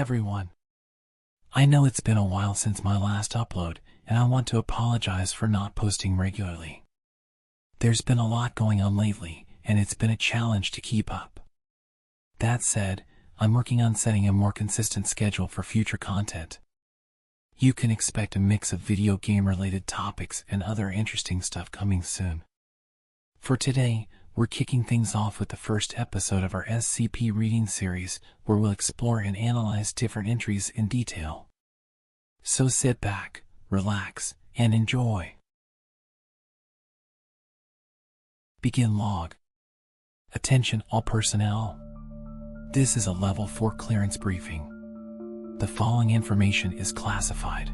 everyone. I know it's been a while since my last upload, and I want to apologize for not posting regularly. There's been a lot going on lately, and it's been a challenge to keep up. That said, I'm working on setting a more consistent schedule for future content. You can expect a mix of video game-related topics and other interesting stuff coming soon. For today, we're kicking things off with the first episode of our SCP Readings series, where we'll explore and analyze different entries in detail. So sit back, relax, and enjoy. Begin log. Attention all personnel. This is a Level 4 clearance briefing. The following information is classified.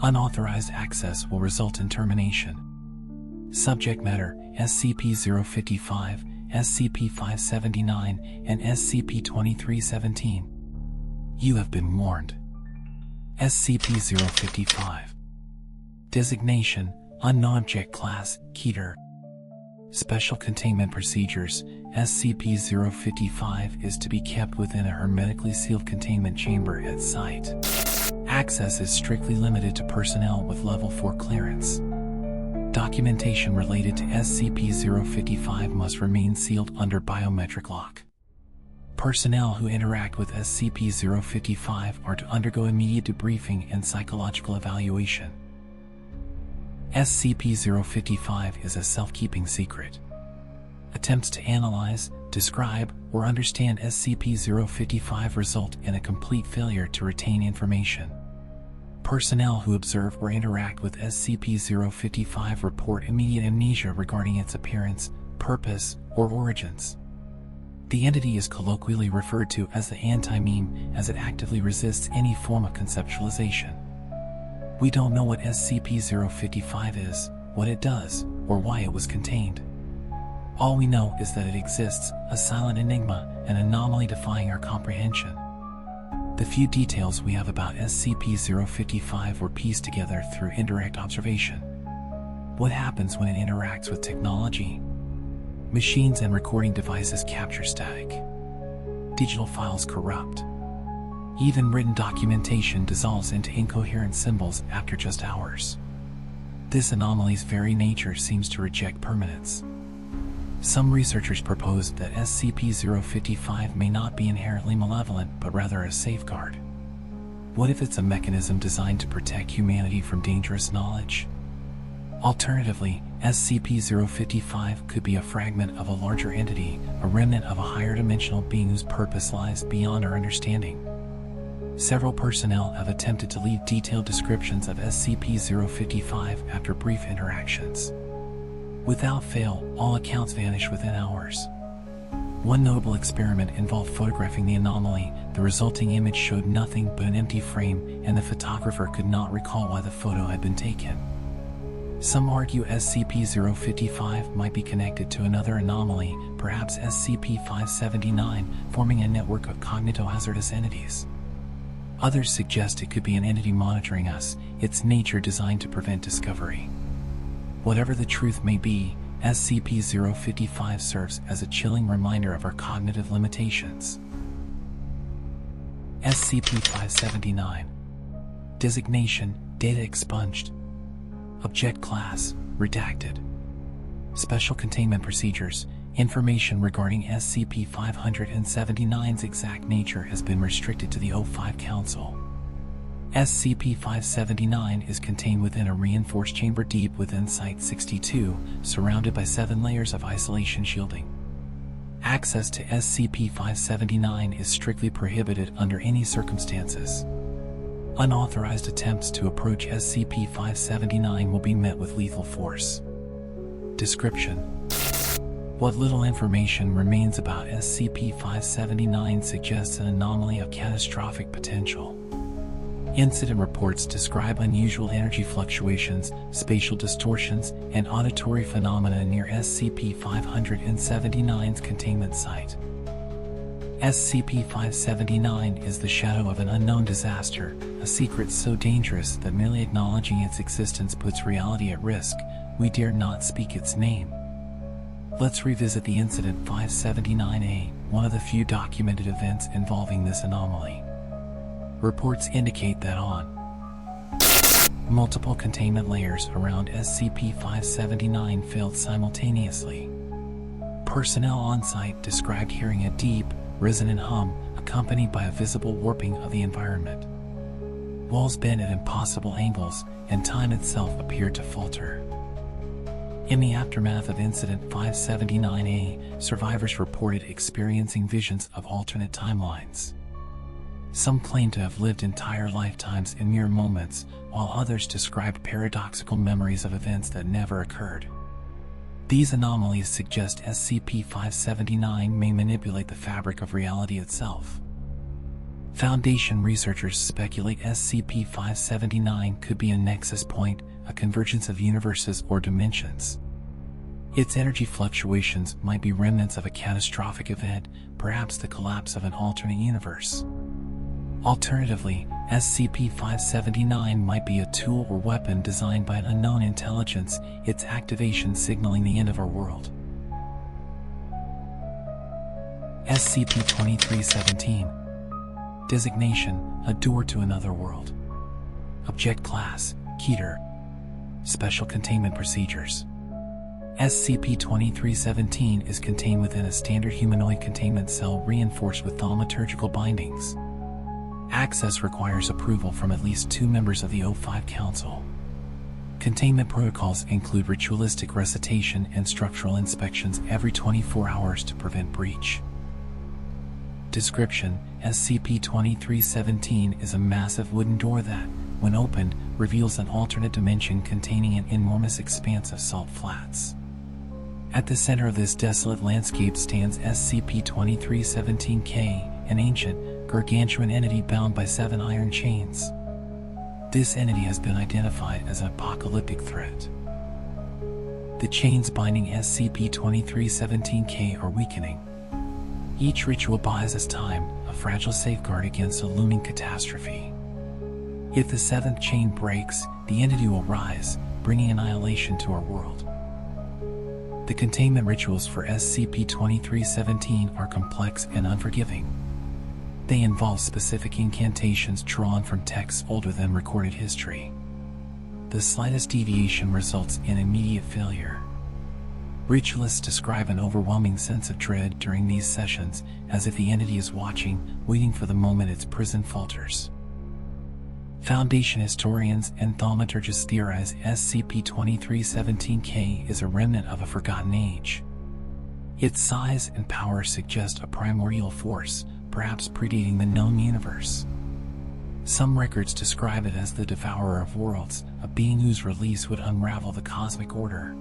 Unauthorized access will result in termination. Subject matter: SCP-055, SCP-579, and SCP-2317. You have been warned. SCP-055. Designation: Unknown Object Class, Keter. Special Containment Procedures: SCP-055 is to be kept within a hermetically sealed containment chamber at site. Access is strictly limited to personnel with Level 4 clearance. Documentation related to SCP-055 must remain sealed under biometric lock. Personnel who interact with SCP-055 are to undergo immediate debriefing and psychological evaluation. SCP-055 is a self-keeping secret. Attempts to analyze, describe, or understand SCP-055 result in a complete failure to retain information. Personnel who observe or interact with SCP-055 report immediate amnesia regarding its appearance, purpose, or origins. The entity is colloquially referred to as the anti-meme, as it actively resists any form of conceptualization. We don't know what SCP-055 is, what it does, or why it was contained. All we know is that it exists, a silent enigma, an anomaly defying our comprehension. The few details we have about SCP-055 were pieced together through indirect observation. What happens when it interacts with technology? Machines and recording devices capture static. Digital files corrupt. Even written documentation dissolves into incoherent symbols after just hours. This anomaly's very nature seems to reject permanence. Some researchers propose that SCP-055 may not be inherently malevolent, but rather a safeguard. What if it's a mechanism designed to protect humanity from dangerous knowledge? Alternatively, SCP-055 could be a fragment of a larger entity, a remnant of a higher dimensional being whose purpose lies beyond our understanding. Several personnel have attempted to leave detailed descriptions of SCP-055 after brief interactions. Without fail, all accounts vanish within hours. One notable experiment involved photographing the anomaly. The resulting image showed nothing but an empty frame, and the photographer could not recall why the photo had been taken. Some argue SCP-055 might be connected to another anomaly, perhaps SCP-579, forming a network of cognitohazardous entities. Others suggest it could be an entity monitoring us, its nature designed to prevent discovery. Whatever the truth may be, SCP-055 serves as a chilling reminder of our cognitive limitations. SCP-579. Designation: Data expunged. Object Class: Redacted. Special Containment Procedures: Information regarding SCP-579's exact nature has been restricted to the O5 Council. SCP-579 is contained within a reinforced chamber deep within Site-62, surrounded by 7 layers of isolation shielding. Access to SCP-579 is strictly prohibited under any circumstances. Unauthorized attempts to approach SCP-579 will be met with lethal force. Description: What little information remains about SCP-579 suggests an anomaly of catastrophic potential. Incident reports describe unusual energy fluctuations, spatial distortions, and auditory phenomena near SCP-579's containment site. SCP-579 is the shadow of an unknown disaster, a secret so dangerous that merely acknowledging its existence puts reality at risk. We dare not speak its name. Let's revisit the Incident 579-A, one of the few documented events involving this anomaly. Reports indicate that on multiple containment layers around SCP-579 failed simultaneously. Personnel on site described hearing a deep, resonant hum accompanied by a visible warping of the environment. Walls bent at impossible angles, and time itself appeared to falter. In the aftermath of Incident 579A, survivors reported experiencing visions of alternate timelines. Some claimed to have lived entire lifetimes in mere moments, while others described paradoxical memories of events that never occurred. These anomalies suggest SCP-579 may manipulate the fabric of reality itself. Foundation researchers speculate SCP-579 could be a nexus point, a convergence of universes or dimensions. Its energy fluctuations might be remnants of a catastrophic event, perhaps the collapse of an alternate universe. Alternatively, SCP-579 might be a tool or weapon designed by an unknown intelligence, its activation signaling the end of our world. SCP-2317. Designation: a door to another world. Object Class: Keter. Special Containment Procedures. SCP-2317 is contained within a standard humanoid containment cell reinforced with thaumaturgical bindings. Access requires approval from at least 2 members of the O5 Council. Containment protocols include ritualistic recitation and structural inspections every 24 hours to prevent breach. Description: SCP-2317 is a massive wooden door that, when opened, reveals an alternate dimension containing an enormous expanse of salt flats. At the center of this desolate landscape stands SCP-2317-K, an ancient, gargantuan entity bound by 7 iron chains. This entity has been identified as an apocalyptic threat. The chains binding SCP-2317-K are weakening. Each ritual buys us time, a fragile safeguard against a looming catastrophe. If the 7th chain breaks, the entity will rise, bringing annihilation to our world. The containment rituals for SCP-2317 are complex and unforgiving. They involve specific incantations drawn from texts older than recorded history. The slightest deviation results in immediate failure. Ritualists describe an overwhelming sense of dread during these sessions, as if the entity is watching, waiting for the moment its prison falters. Foundation historians and thaumaturgists theorize SCP-2317-K is a remnant of a forgotten age. Its size and power suggest a primordial force, perhaps predating the known universe. Some records describe it as the Devourer of Worlds, a being whose release would unravel the cosmic order.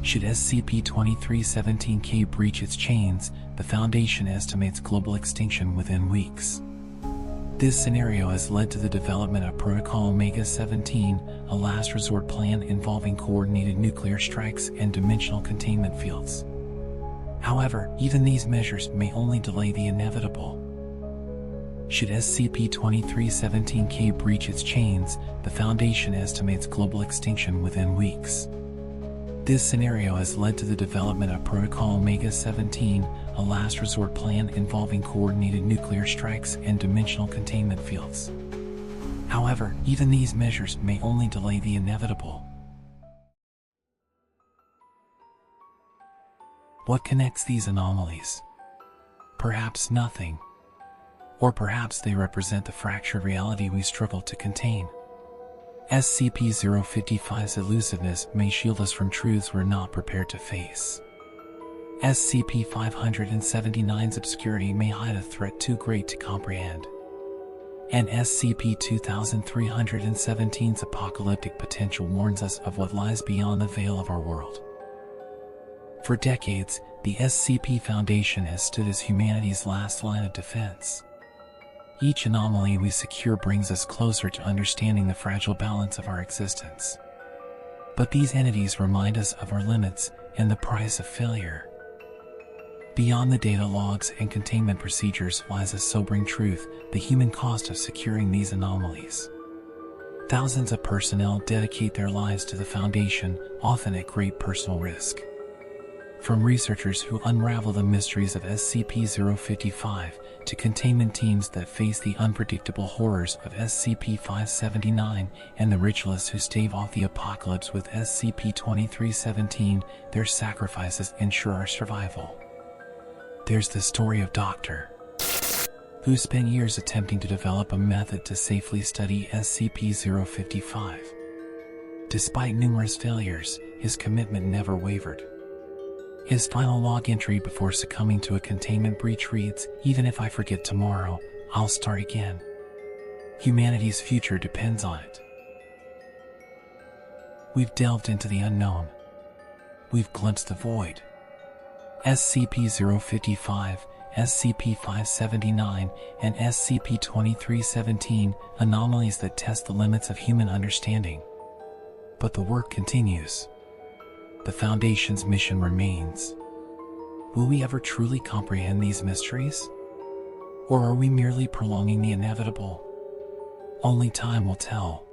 Should SCP-2317-K breach its chains, the Foundation estimates global extinction within weeks. This scenario has led to the development of Protocol Omega-17, a last resort plan involving coordinated nuclear strikes and dimensional containment fields. However, even these measures may only delay the inevitable. Should SCP-2317-K breach its chains, the Foundation estimates global extinction within weeks. This scenario has led to the development of Protocol Omega-17, a last resort plan involving coordinated nuclear strikes and dimensional containment fields. However, even these measures may only delay the inevitable. What connects these anomalies? Perhaps nothing. Or perhaps they represent the fractured reality we struggle to contain. SCP-055's elusiveness may shield us from truths we're not prepared to face. SCP-579's obscurity may hide a threat too great to comprehend. And SCP-2317's apocalyptic potential warns us of what lies beyond the veil of our world. For decades, the SCP Foundation has stood as humanity's last line of defense. Each anomaly we secure brings us closer to understanding the fragile balance of our existence. But these entities remind us of our limits and the price of failure. Beyond the data logs and containment procedures lies a sobering truth: the human cost of securing these anomalies. Thousands of personnel dedicate their lives to the Foundation, often at great personal risk. From researchers who unravel the mysteries of SCP-055 to containment teams that face the unpredictable horrors of SCP-579 and the ritualists who stave off the apocalypse with SCP-2317, their sacrifices ensure our survival. There's the story of Dr. who spent years attempting to develop a method to safely study SCP-055. Despite numerous failures, his commitment never wavered. His final log entry before succumbing to a containment breach reads, "Even if I forget tomorrow, I'll start again. Humanity's future depends on it." We've delved into the unknown. We've glimpsed the void. SCP-055, SCP-579, and SCP-2317, anomalies that test the limits of human understanding. But the work continues. The Foundation's mission remains. Will we ever truly comprehend these mysteries? Or are we merely prolonging the inevitable? Only time will tell.